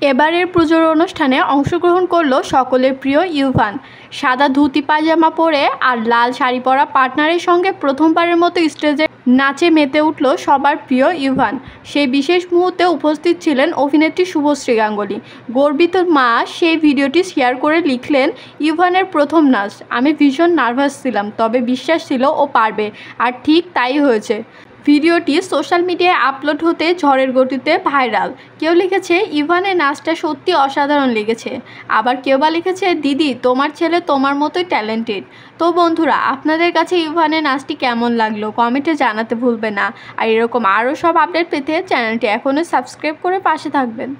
এবারের পুজোর অনুষ্ঠানে অংশগ্রহণ করল সকলের প্রিয় ইউভান। সাদা ধুতি পায়জামা পরে আর লাল শাড়ি পরা পার্টনারের সঙ্গে প্রথমবারের মতো স্টেজে নাচে মেতে উঠল সবার প্রিয় ইউভান। সেই বিশেষ মুহূর্তে উপস্থিত ছিলেন অভিনেত্রী শুভশ্রী গাঙ্গুলী। গর্বিত মা সেই ভিডিওটি শেয়ার করে লিখলেন, ইউভানের প্রথম নাচ, আমি ভীষণ নার্ভাস ছিলাম, তবে বিশ্বাস ছিল ও পারবে, আর ঠিক তাই হয়েছে। ভিডিওটি সোশ্যাল মিডিয়ায় আপলোড হতে ঝড়ের গতিতে ভাইরাল। কেউ লিখেছে, ইভানের নাচটা সত্যি অসাধারণ লেগেছে। আবার কেউ বা লিখেছে, দিদি তোমার ছেলে তোমার মতোই ট্যালেন্টেড। তো বন্ধুরা, আপনাদের কাছে ইভানের নাচটি কেমন লাগলো কমেন্টে জানাতে ভুলবেন না। আর এরকম আরও সব আপডেট পেতে চ্যানেলটি এখনই সাবস্ক্রাইব করে পাশে থাকবেন।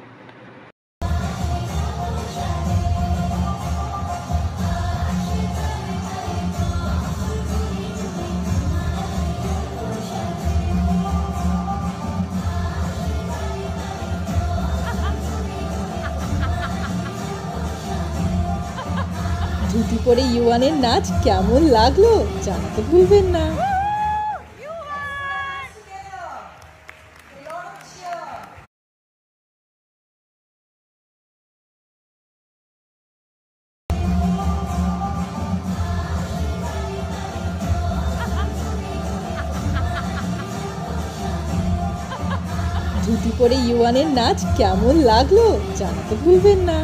ধুতি পরে ইউয়ানের নাচ কেমন লাগলো জানাতে ভুলবেন না। ধুতি পরে ইউয়ানের নাচ কেমন লাগলো জানাতে ভুলবেন না।